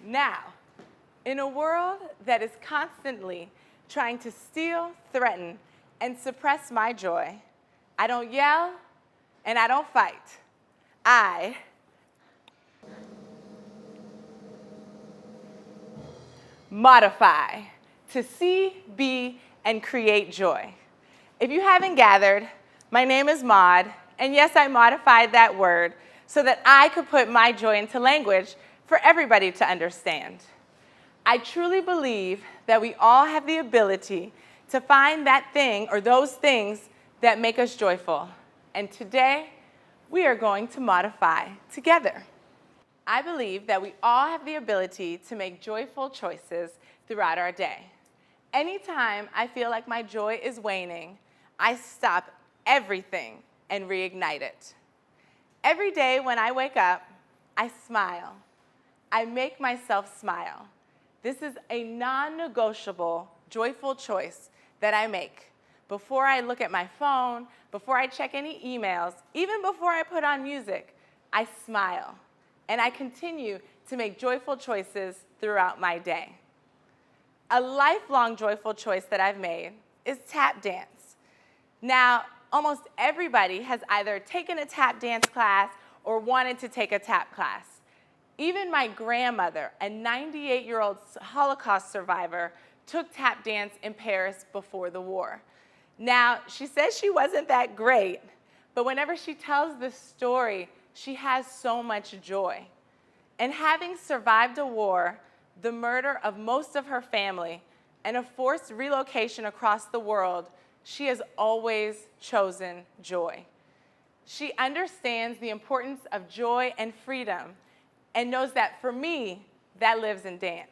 Now, in a world that is constantly trying to steal, threaten, and suppress my joy, I don't yell and I don't fight. I modify to see, be, and create joy. If you haven't gathered, my name is Maud, and yes, I modified that word so that I could put my joy into language for everybody to understand. I truly believe that we all have the ability to find that thing or those things that make us joyful. And today, we are going to modify together. I believe that we all have the ability to make joyful choices throughout our day. Anytime I feel like my joy is waning, I stop everything and reignite it. Every day when I wake up, I smile. I make myself smile. This is a non-negotiable, joyful choice that I make. Before I look at my phone, before I check any emails, even before I put on music, I smile. And I continue to make joyful choices throughout my day. A lifelong joyful choice that I've made is tap dance. Now, almost everybody has either taken a tap dance class or wanted to take a tap class. Even my grandmother, a 98-year-old Holocaust survivor, took tap dance in Paris before the war. Now, she says she wasn't that great, but whenever she tells this story, she has so much joy. And having survived a war, the murder of most of her family, and a forced relocation across the world, she has always chosen joy. She understands the importance of joy and freedom and knows that for me, that lives in dance.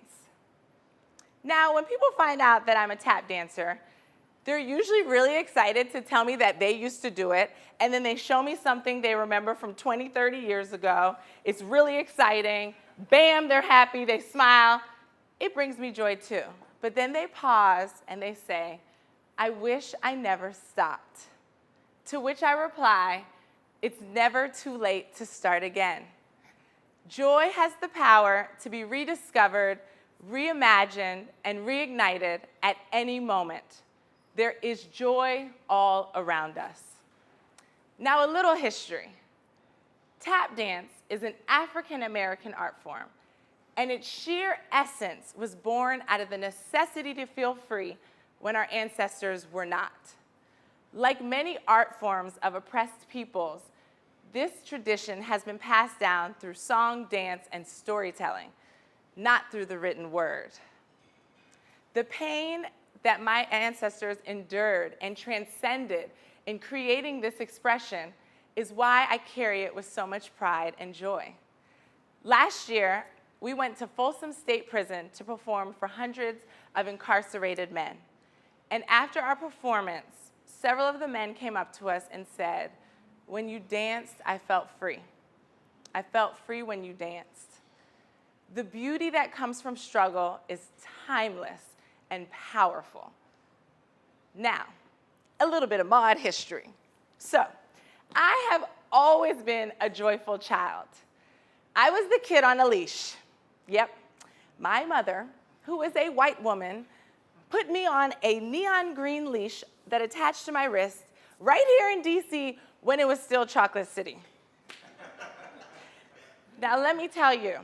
Now, when people find out that I'm a tap dancer, they're usually really excited to tell me that they used to do it, and then they show me something they remember from 20, 30 years ago. It's really exciting. Bam, they're happy, they smile. It brings me joy too. But then they pause and they say, I wish I never stopped. To which I reply, it's never too late to start again. Joy has the power to be rediscovered, reimagined, and reignited at any moment. There is joy all around us. Now, a little history. Tap dance is an African-American art form, and its sheer essence was born out of the necessity to feel free when our ancestors were not. Like many art forms of oppressed peoples, this tradition has been passed down through song, dance, and storytelling, not through the written word. The pain that my ancestors endured and transcended in creating this expression is why I carry it with so much pride and joy. Last year, we went to Folsom State Prison to perform for hundreds of incarcerated men. And after our performance, several of the men came up to us and said, when you danced, I felt free. I felt free when you danced. The beauty that comes from struggle is timeless and powerful. Now, a little bit of Maud history. So, I have always been a joyful child. I was the kid on a leash. Yep, my mother, who was a white woman, put me on a neon green leash that attached to my wrist right here in DC when it was still Chocolate City. Now, let me tell you,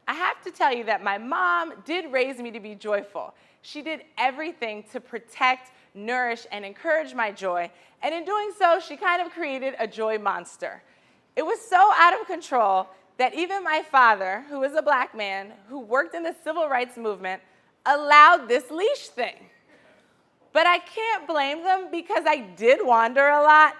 I have to tell you that my mom did raise me to be joyful. She did everything to protect, nourish, and encourage my joy, and in doing so, she kind of created a joy monster. It was so out of control that even my father, who was a black man who worked in the civil rights movement, allowed this leash thing. But I can't blame them because I did wander a lot,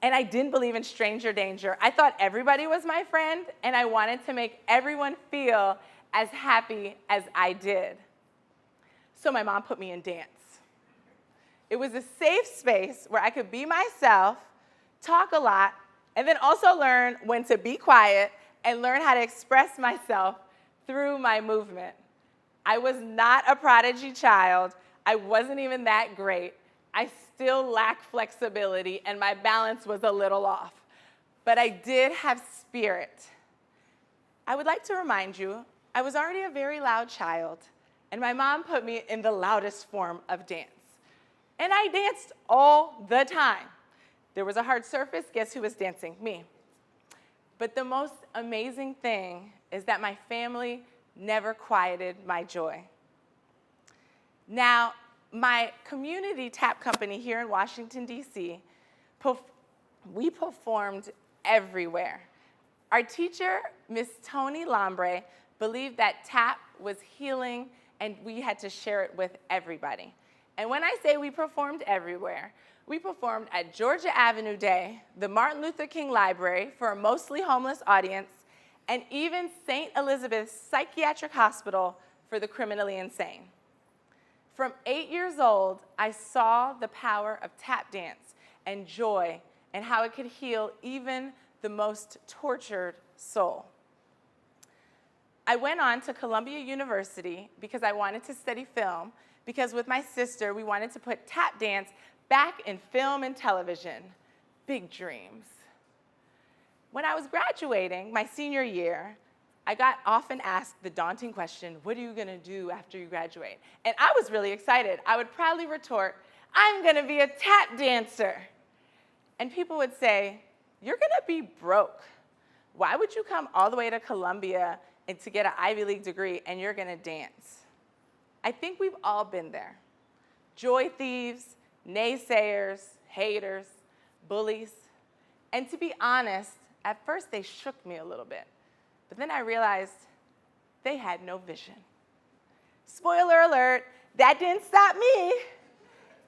and I didn't believe in stranger danger. I thought everybody was my friend, and I wanted to make everyone feel as happy as I did. So my mom put me in dance. It was a safe space where I could be myself, talk a lot, and then also learn when to be quiet and learn how to express myself through my movement. I was not a prodigy child. I wasn't even that great. I still lacked flexibility, and my balance was a little off. But I did have spirit. I would like to remind you, I was already a very loud child, and my mom put me in the loudest form of dance. And I danced all the time. There was a hard surface, guess who was dancing? Me. But the most amazing thing is that my family never quieted my joy. Now, my community tap company here in Washington, D.C., we performed everywhere. Our teacher, Miss Tony Lambre, believed that tap was healing and we had to share it with everybody. And when I say we performed everywhere, we performed at Georgia Avenue Day, the Martin Luther King Library for a mostly homeless audience, and even St. Elizabeth's Psychiatric Hospital for the criminally insane. From 8 years old, I saw the power of tap dance and joy and how it could heal even the most tortured soul. I went on to Columbia University because I wanted to study film, because with my sister, we wanted to put tap dance back in film and television. Big dreams. When I was graduating my senior year, I got often asked the daunting question, what are you gonna do after you graduate? And I was really excited. I would proudly retort, I'm gonna be a tap dancer. And people would say, you're gonna be broke. Why would you come all the way to Columbia and to get an Ivy League degree and you're gonna dance? I think we've all been there. Joy thieves, naysayers, haters, bullies. And to be honest, at first they shook me a little bit. But then I realized they had no vision. Spoiler alert, that didn't stop me.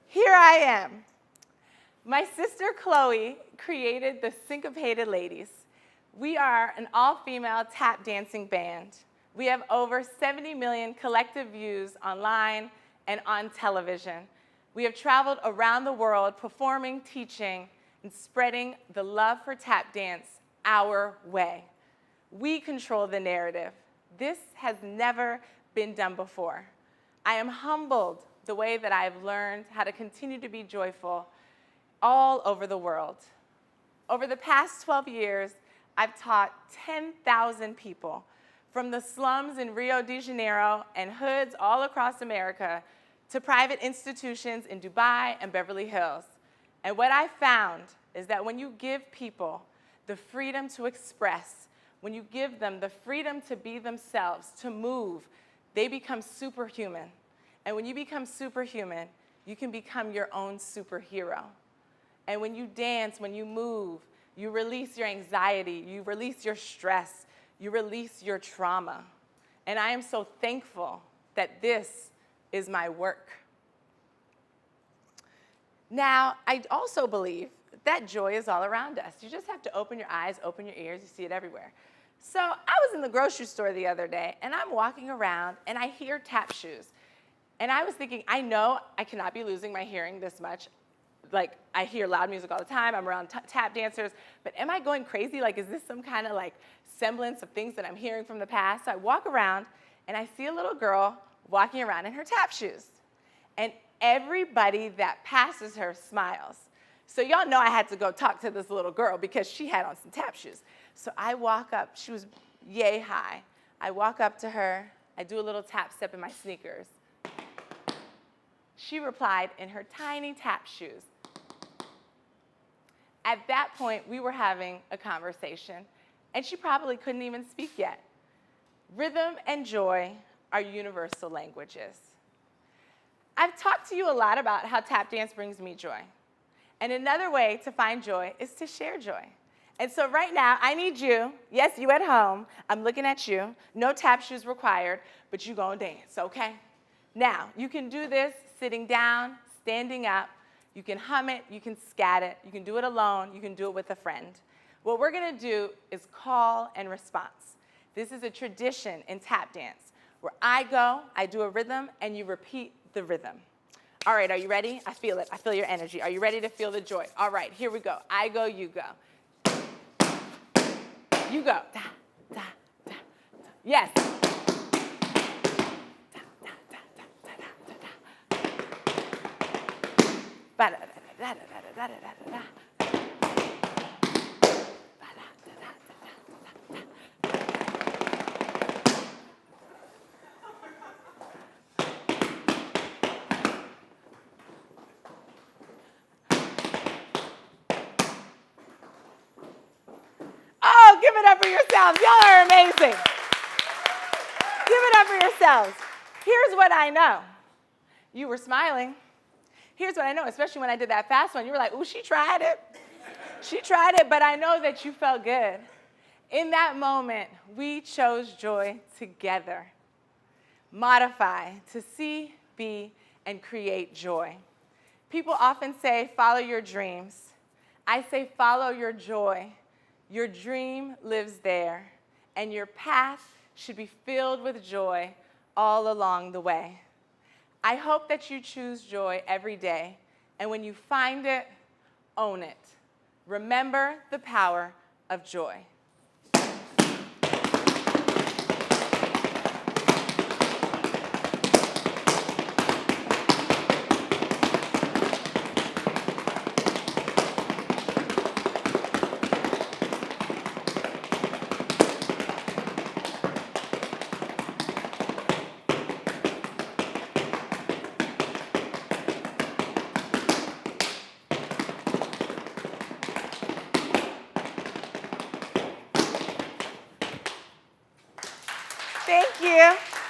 Here I am. My sister Chloe created the Syncopated Ladies. We are an all-female tap dancing band. We have over 70 million collective views online and on television. We have traveled around the world performing, teaching, and spreading the love for tap dance our way. We control the narrative. This has never been done before. I am humbled the way that I have learned how to continue to be joyful all over the world. Over the past 12 years, I've taught 10,000 people from the slums in Rio de Janeiro and hoods all across America to private institutions in Dubai and Beverly Hills. And what I found is that when you give people the freedom to express, when you give them the freedom to be themselves, to move, they become superhuman. And when you become superhuman, you can become your own superhero. And when you dance, when you move, you release your anxiety, you release your stress, you release your trauma. And I am so thankful that this is my work. Now, I also believe that joy is all around us. You just have to open your eyes, open your ears, you see it everywhere. So I was in the grocery store the other day, and I'm walking around, and I hear tap shoes. And I was thinking, I know I cannot be losing my hearing this much. Like, I hear loud music all the time, I'm around tap dancers, but am I going crazy? Like, is this some kind of like semblance of things that I'm hearing from the past? So I walk around, and I see a little girl walking around in her tap shoes. And everybody that passes her smiles. So y'all know I had to go talk to this little girl because she had on some tap shoes. So I walk up, she was yay high. I walk up to her, I do a little tap step in my sneakers. She replied in her tiny tap shoes. At that point, we were having a conversation, and she probably couldn't even speak yet. Rhythm and joy are universal languages. I've talked to you a lot about how tap dance brings me joy. And another way to find joy is to share joy. And so right now, I need you, yes, you at home, I'm looking at you, no tap shoes required, but you gonna dance, okay? Now, you can do this sitting down, standing up, you can hum it, you can scat it, you can do it alone, you can do it with a friend. What we're gonna do is call and response. This is a tradition in tap dance where I go, I do a rhythm, and you repeat the rhythm. All right, are you ready? I feel it, I feel your energy. Are you ready to feel the joy? All right, here we go. I go, you go. You go. Da, da, da, da. Yes. up for yourselves. Y'all are amazing. Give it up for yourselves. Here's what I know. You were smiling. Here's what I know, especially when I did that fast one. You were like, ooh, she tried it. She tried it, but I know that you felt good. In that moment, we chose joy together. Modify, to see, be, and create joy. People often say, follow your dreams. I say, follow your joy. Your dream lives there, and your path should be filled with joy all along the way. I hope that you choose joy every day, and when you find it, own it. Remember the power of joy. Thank you.